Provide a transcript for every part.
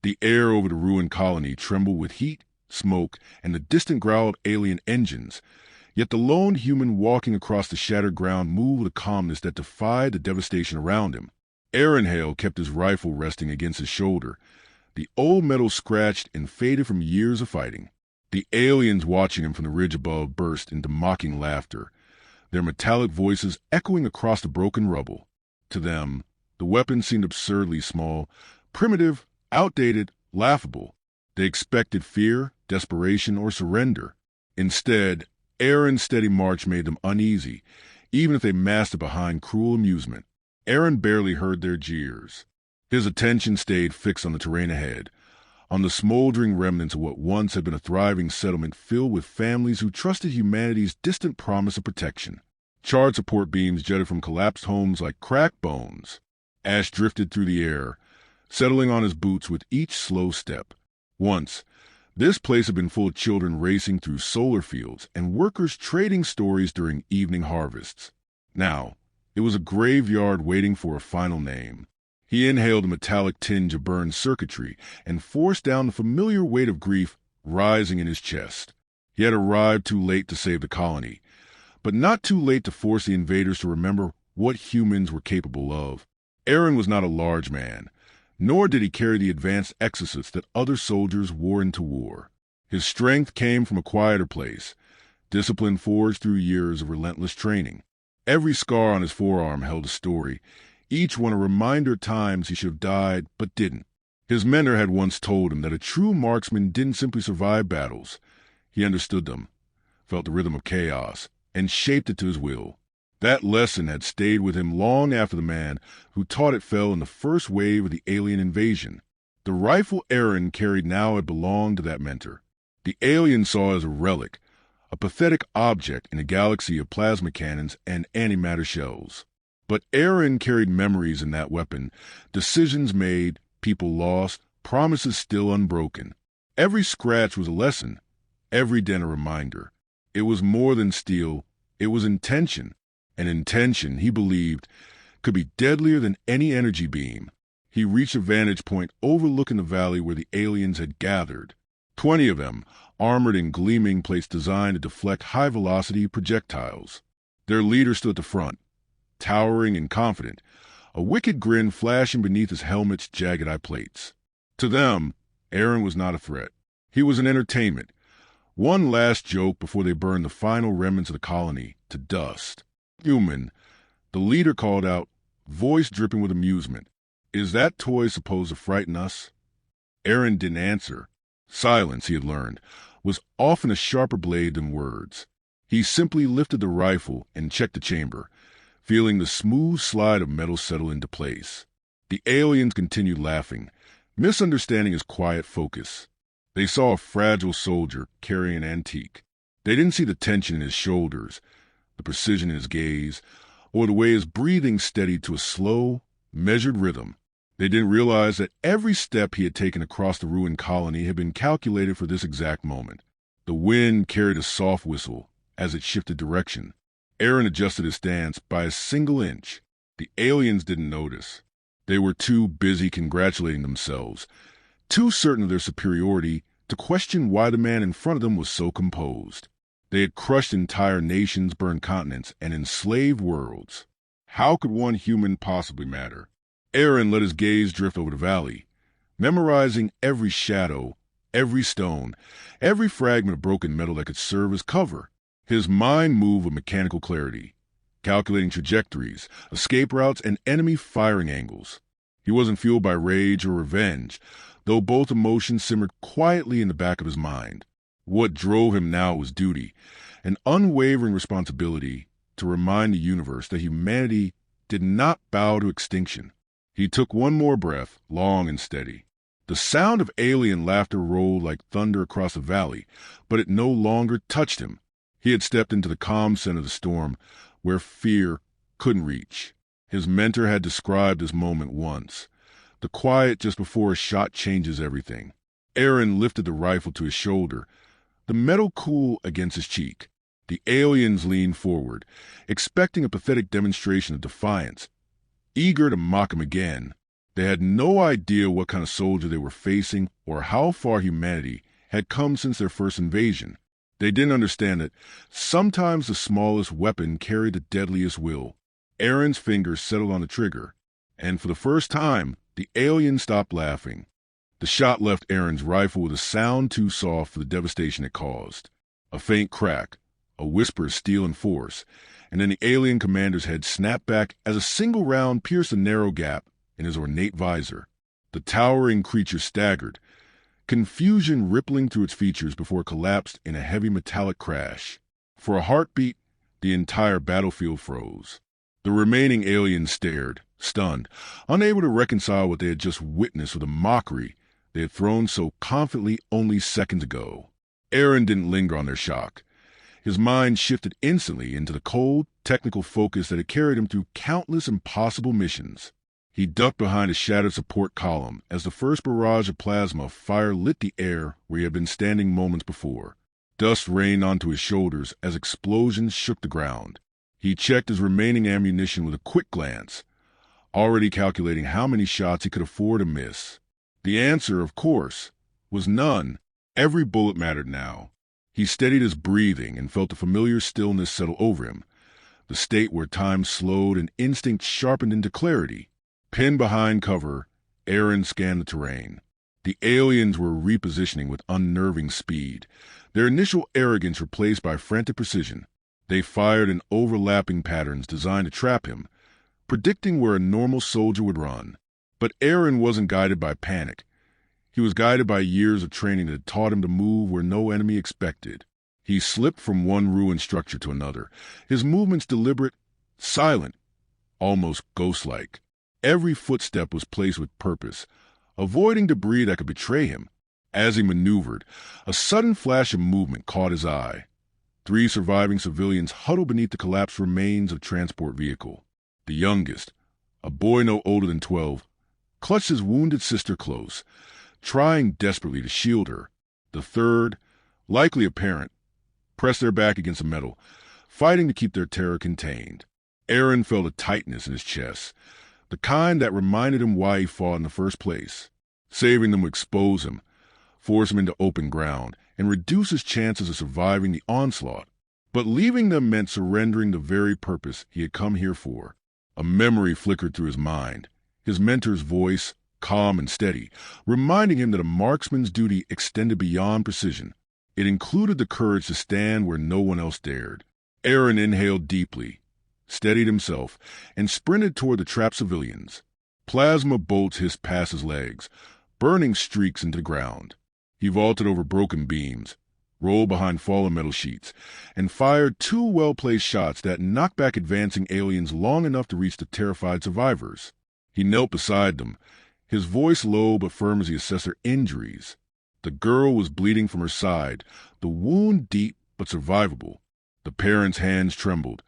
The air over the ruined colony trembled with heat, smoke, and the distant growl of alien engines. Yet the lone human walking across the shattered ground moved with a calmness that defied the devastation around him. Aaron Hale kept his rifle resting against his shoulder, the old metal scratched and faded from years of fighting. The aliens watching him from the ridge above burst into mocking laughter, their metallic voices echoing across the broken rubble. To them, the weapon seemed absurdly small, primitive, outdated, laughable. They expected fear, desperation, or surrender. Instead, Aaron's steady march made them uneasy, even if they masked it behind cruel amusement. Aaron barely heard their jeers. His attention stayed fixed on the terrain ahead, on the smoldering remnants of what once had been a thriving settlement filled with families who trusted humanity's distant promise of protection. Charred support beams jutted from collapsed homes like cracked bones. Ash drifted through the air, settling on his boots with each slow step. Once, this place had been full of children racing through solar fields and workers trading stories during evening harvests. Now, it was a graveyard waiting for a final name. He inhaled the metallic tinge of burned circuitry and forced down the familiar weight of grief rising in his chest. He had arrived too late to save the colony, but not too late to force the invaders to remember what humans were capable of. Aaron was not a large man, nor did he carry the advanced exosuits that other soldiers wore into war. His strength came from a quieter place, discipline forged through years of relentless training. Every scar on his forearm held a story, each one a reminder of times he should have died but didn't. His mentor had once told him that a true marksman didn't simply survive battles. He understood them, felt the rhythm of chaos, and shaped it to his will. That lesson had stayed with him long after the man who taught it fell in the first wave of the alien invasion. The rifle Aaron carried now had belonged to that mentor. The alien saw it as a relic, a pathetic object in a galaxy of plasma cannons and antimatter shells. But Aaron carried memories in that weapon, decisions made, people lost, promises still unbroken. Every scratch was a lesson, every dent a reminder. It was more than steel, it was intention. And intention, he believed, could be deadlier than any energy beam. He reached a vantage point overlooking the valley where the aliens had gathered. 20 of them, armored in gleaming plates designed to deflect high-velocity projectiles. Their leader stood at the front, towering and confident, a wicked grin flashing beneath his helmet's jagged eye plates. To them, Aaron was not a threat. He was an entertainment, one last joke before they burned the final remnants of the colony to dust. Human, the leader called out, voice dripping with amusement. Is that toy supposed to frighten us? Aaron didn't answer. Silence, he had learned, was often a sharper blade than words. He simply lifted the rifle and checked the chamber, feeling the smooth slide of metal settle into place. The aliens continued laughing, misunderstanding his quiet focus. They saw a fragile soldier carrying an antique. They didn't see the tension in his shoulders, the precision in his gaze, or the way his breathing steadied to a slow, measured rhythm. They didn't realize that every step he had taken across the ruined colony had been calculated for this exact moment. The wind carried a soft whistle as it shifted direction. Aaron adjusted his stance by a single inch. The aliens didn't notice. They were too busy congratulating themselves, too certain of their superiority to question why the man in front of them was so composed. They had crushed entire nations, burned continents, and enslaved worlds. How could one human possibly matter? Aaron let his gaze drift over the valley, memorizing every shadow, every stone, every fragment of broken metal that could serve as cover. His mind moved with mechanical clarity, calculating trajectories, escape routes, and enemy firing angles. He wasn't fueled by rage or revenge, though both emotions simmered quietly in the back of his mind. What drove him now was duty, an unwavering responsibility to remind the universe that humanity did not bow to extinction. He took one more breath, long and steady. The sound of alien laughter rolled like thunder across the valley, but it no longer touched him. He had stepped into the calm center of the storm, where fear couldn't reach. His mentor had described this moment once, the quiet just before a shot changes everything. Aaron lifted the rifle to his shoulder, the metal cool against his cheek. The aliens leaned forward, expecting a pathetic demonstration of defiance, eager to mock him again. They had no idea what kind of soldier they were facing or how far humanity had come since their first invasion. They didn't understand that sometimes the smallest weapon carried the deadliest will. Aaron's fingers settled on the trigger, and for the first time, the alien stopped laughing. The shot left Aaron's rifle with a sound too soft for the devastation it caused. A faint crack, a whisper of steel and force, and then the alien commander's head snapped back as a single round pierced a narrow gap in his ornate visor. The towering creature staggered, confusion rippling through its features before it collapsed in a heavy metallic crash. For a heartbeat, the entire battlefield froze. The remaining aliens stared, stunned, unable to reconcile what they had just witnessed with the mockery they had thrown so confidently only seconds ago. Aaron didn't linger on their shock. His mind shifted instantly into the cold, technical focus that had carried him through countless impossible missions. He ducked behind a shattered support column as the first barrage of plasma fire lit the air where he had been standing moments before. Dust rained onto his shoulders as explosions shook the ground. He checked his remaining ammunition with a quick glance, already calculating how many shots he could afford to miss. The answer, of course, was none. Every bullet mattered now. He steadied his breathing and felt a familiar stillness settle over him, the state where time slowed and instinct sharpened into clarity. Pinned behind cover, Aaron scanned the terrain. The aliens were repositioning with unnerving speed, their initial arrogance replaced by frantic precision. They fired in overlapping patterns designed to trap him, predicting where a normal soldier would run. But Aaron wasn't guided by panic. He was guided by years of training that had taught him to move where no enemy expected. He slipped from one ruined structure to another, his movements deliberate, silent, almost ghost-like. Every footstep was placed with purpose, avoiding debris that could betray him. As he maneuvered, a sudden flash of movement caught his eye. 3 surviving civilians huddled beneath the collapsed remains of a transport vehicle. The youngest, a boy no older than 12, clutched his wounded sister close, trying desperately to shield her. The third, likely a parent, pressed their back against the metal, fighting to keep their terror contained. Aaron felt a tightness in his chest, the kind that reminded him why he fought in the first place. Saving them would expose him, force him into open ground, and reduce his chances of surviving the onslaught. But leaving them meant surrendering the very purpose he had come here for. A memory flickered through his mind, his mentor's voice, calm and steady, reminding him that a marksman's duty extended beyond precision. It included the courage to stand where no one else dared. Aaron inhaled deeply, steadied himself, and sprinted toward the trapped civilians. Plasma bolts hissed past his legs, burning streaks into the ground. He vaulted over broken beams, rolled behind fallen metal sheets, and fired 2 well-placed shots that knocked back advancing aliens long enough to reach the terrified survivors. He knelt beside them, his voice low but firm as he assessed their injuries. The girl was bleeding from her side, the wound deep but survivable. The parents' hands trembled,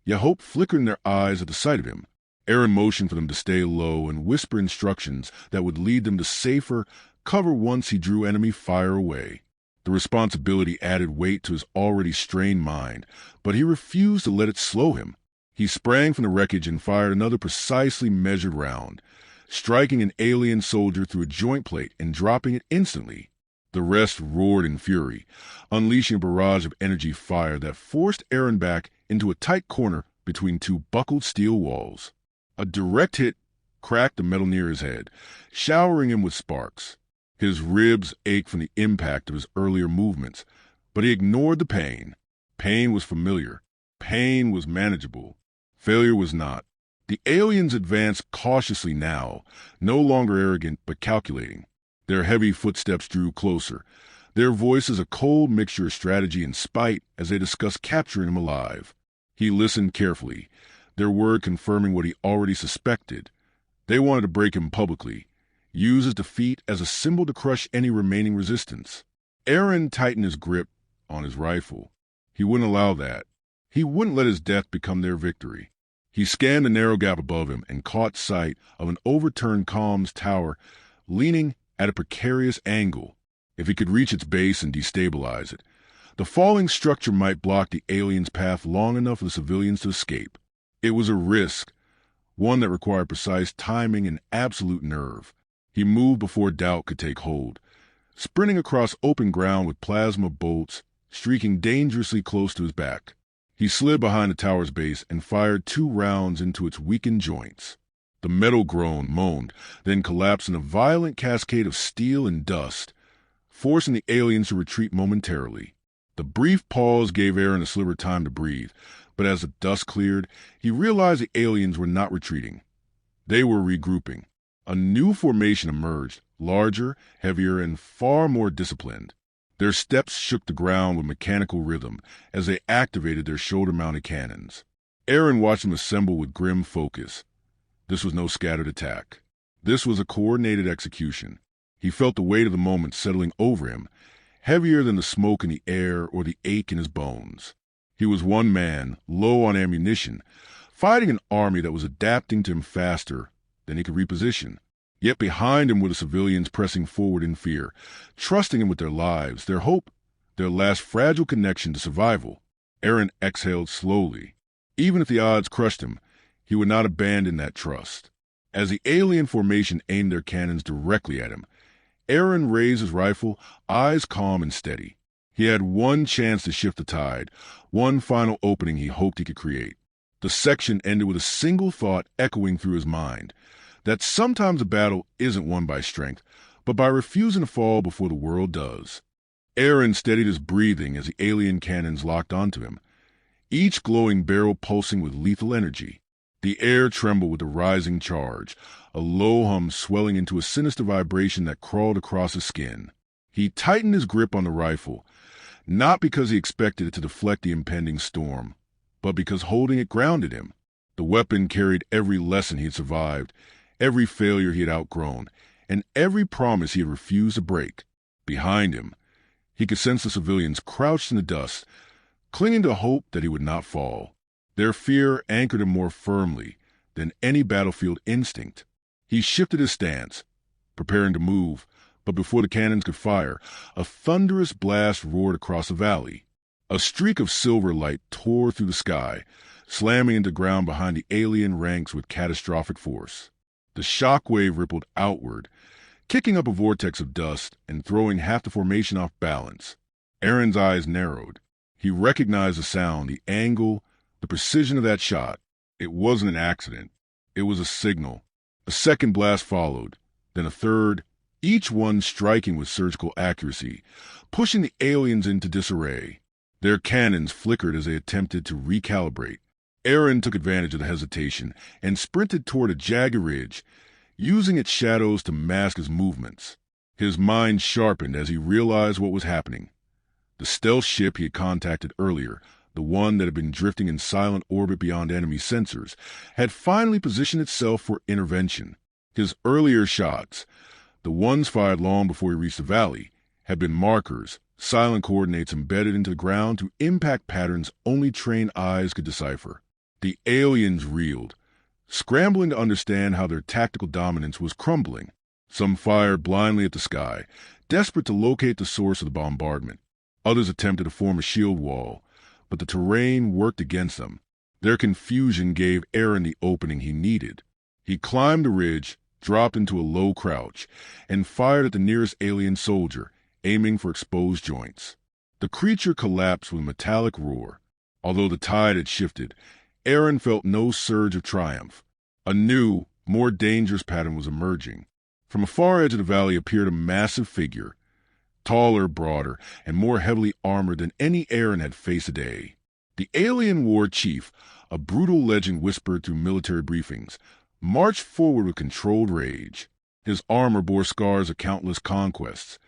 yet hope flickered in their eyes at the sight of him. Aaron motioned for them to stay low and whisper instructions that would lead them to safer cover once he drew enemy fire away. The responsibility added weight to his already strained mind, but he refused to let it slow him. He sprang from the wreckage and fired another precisely measured round, striking an alien soldier through a joint plate and dropping it instantly. The rest roared in fury, unleashing a barrage of energy fire that forced Aaron back into a tight corner between 2 buckled steel walls. A direct hit cracked the metal near his head, showering him with sparks. His ribs ached from the impact of his earlier movements, but he ignored the pain. Pain was familiar. Pain was manageable. Failure was not. The aliens advanced cautiously now, no longer arrogant but calculating. Their heavy footsteps drew closer, their voices a cold mixture of strategy and spite as they discussed capturing him alive. He listened carefully, their word confirming what he already suspected. They wanted to break him publicly, use his defeat as a symbol to crush any remaining resistance. Aaron tightened his grip on his rifle. He wouldn't allow that. He wouldn't let his death become their victory. He scanned the narrow gap above him and caught sight of an overturned comms tower leaning at a precarious angle. If he could reach its base and destabilize it, the falling structure might block the aliens' path long enough for the civilians to escape. It was a risk, one that required precise timing and absolute nerve. He moved before doubt could take hold, sprinting across open ground with plasma bolts streaking dangerously close to his back. He slid behind the tower's base and fired 2 rounds into its weakened joints. The metal groaned, moaned, then collapsed in a violent cascade of steel and dust, forcing the aliens to retreat momentarily. The brief pause gave Aaron a sliver of time to breathe, but as the dust cleared, he realized the aliens were not retreating. They were regrouping. A new formation emerged, larger, heavier, and far more disciplined. Their steps shook the ground with mechanical rhythm as they activated their shoulder-mounted cannons. Aaron watched them assemble with grim focus. This was no scattered attack. This was a coordinated execution. He felt the weight of the moment settling over him, heavier than the smoke in the air or the ache in his bones. He was one man, low on ammunition, fighting an army that was adapting to him faster than he could reposition. Yet behind him were the civilians pressing forward in fear, trusting him with their lives, their hope, their last fragile connection to survival. Aaron exhaled slowly. Even if the odds crushed him, he would not abandon that trust. As the alien formation aimed their cannons directly at him, Aaron raised his rifle, eyes calm and steady. He had one chance to shift the tide, one final opening he hoped he could create. The section ended with a single thought echoing through his mind, that sometimes a battle isn't won by strength, but by refusing to fall before the world does. Aaron steadied his breathing as the alien cannons locked onto him, each glowing barrel pulsing with lethal energy. The air trembled with the rising charge, a low hum swelling into a sinister vibration that crawled across his skin. He tightened his grip on the rifle, not because he expected it to deflect the impending storm, but because holding it grounded him. The weapon carried every lesson he had survived, every failure he had outgrown, and every promise he had refused to break. Behind him, he could sense the civilians crouched in the dust, clinging to hope that he would not fall. Their fear anchored him more firmly than any battlefield instinct. He shifted his stance, preparing to move, but before the cannons could fire, a thunderous blast roared across the valley. A streak of silver light tore through the sky, slamming into ground behind the alien ranks with catastrophic force. The shockwave rippled outward, kicking up a vortex of dust and throwing half the formation off balance. Aaron's eyes narrowed. He recognized the sound, the angle, the precision of that shot. It wasn't an accident. It was a signal. A second blast followed, then a third, each one striking with surgical accuracy, pushing the aliens into disarray. Their cannons flickered as they attempted to recalibrate. Aaron took advantage of the hesitation and sprinted toward a jagged ridge, using its shadows to mask his movements. His mind sharpened as he realized what was happening. The stealth ship he had contacted earlier, the one that had been drifting in silent orbit beyond enemy sensors, had finally positioned itself for intervention. His earlier shots, the ones fired long before he reached the valley, had been markers, silent coordinates embedded into the ground to impact patterns only trained eyes could decipher. The aliens reeled, scrambling to understand how their tactical dominance was crumbling. Some fired blindly at the sky, desperate to locate the source of the bombardment. Others attempted to form a shield wall, but the terrain worked against them. Their confusion gave Aaron the opening he needed. He climbed the ridge, dropped into a low crouch, and fired at the nearest alien soldier, aiming for exposed joints. The creature collapsed with a metallic roar. Although the tide had shifted, Aaron felt no surge of triumph. A new, more dangerous pattern was emerging. From a far edge of the valley appeared a massive figure, taller, broader, and more heavily armored than any Aaron had faced today. The alien war chief, a brutal legend whispered through military briefings, marched forward with controlled rage. His armor bore scars of countless conquests.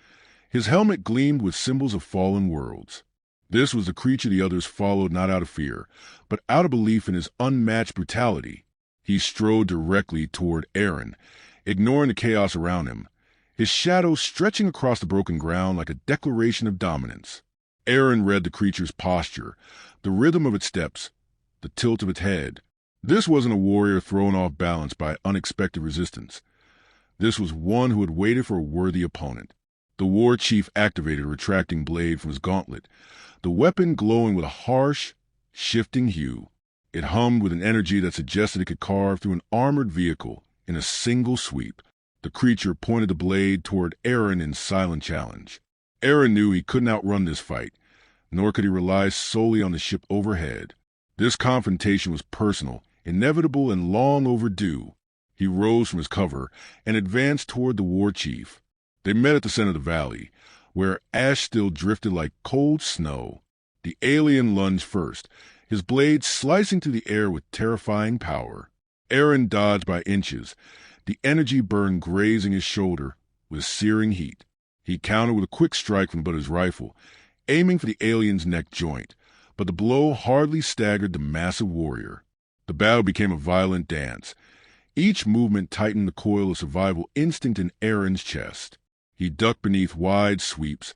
His helmet gleamed with symbols of fallen worlds. This was the creature the others followed not out of fear, but out of belief in his unmatched brutality. He strode directly toward Aaron, ignoring the chaos around him, his shadow stretching across the broken ground like a declaration of dominance. Aaron read the creature's posture, the rhythm of its steps, the tilt of its head. This wasn't a warrior thrown off balance by unexpected resistance. This was one who had waited for a worthy opponent. The war chief activated a retracting blade from his gauntlet, the weapon glowing with a harsh, shifting hue. It hummed with an energy that suggested it could carve through an armored vehicle in a single sweep. The creature pointed the blade toward Aaron in silent challenge. Aaron knew he couldn't outrun this fight, nor could he rely solely on the ship overhead. This confrontation was personal, inevitable, and long overdue. He rose from his cover and advanced toward the war chief. They met at the center of the valley, where ash still drifted like cold snow. The alien lunged first, his blade slicing through the air with terrifying power. Aaron dodged by inches, the energy burn grazing his shoulder with searing heat. He countered with a quick strike from the butt of his rifle, aiming for the alien's neck joint, but the blow hardly staggered the massive warrior. The battle became a violent dance. Each movement tightened the coil of survival instinct in Aaron's chest. He ducked beneath wide sweeps,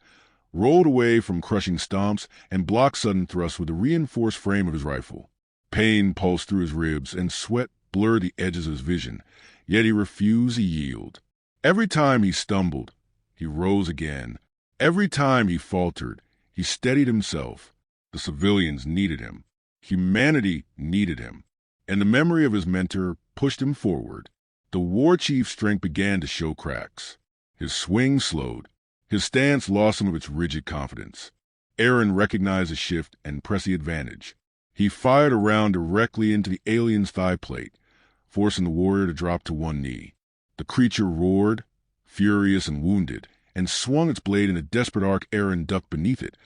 rolled away from crushing stomps, and blocked sudden thrusts with the reinforced frame of his rifle. Pain pulsed through his ribs, and sweat blurred the edges of his vision, yet he refused to yield. Every time he stumbled, he rose again. Every time he faltered, he steadied himself. The civilians needed him. Humanity needed him. And the memory of his mentor pushed him forward. The war chief's strength began to show cracks. His swing slowed. His stance lost some of its rigid confidence. Aaron recognized the shift and pressed the advantage. He fired a round directly into the alien's thigh plate, forcing the warrior to drop to one knee. The creature roared, furious and wounded, and swung its blade in a desperate arc. Aaron ducked beneath it,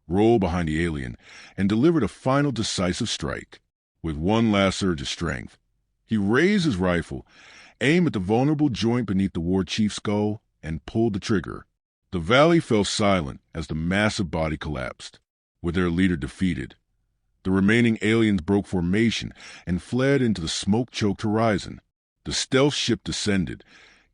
rolled behind the alien, and delivered a final decisive strike. With one last surge of strength, he raised his rifle, aimed at the vulnerable joint beneath the war chief's skull, and pulled the trigger. The valley fell silent as the massive body collapsed. With their leader defeated, the remaining aliens broke formation and fled into the smoke-choked horizon. The stealth ship descended,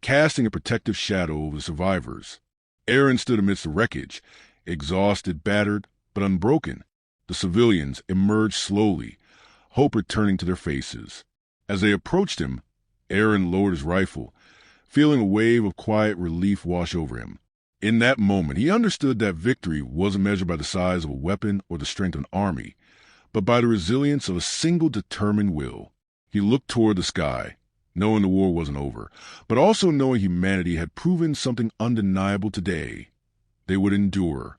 casting a protective shadow over the survivors. Aaron stood amidst the wreckage, exhausted, battered, but unbroken. The civilians emerged slowly, hope returning to their faces. As they approached him, Aaron lowered his rifle, feeling a wave of quiet relief wash over him. In that moment, he understood that victory wasn't measured by the size of a weapon or the strength of an army, but by the resilience of a single determined will. He looked toward the sky, knowing the war wasn't over, but also knowing humanity had proven something undeniable today. They would endure.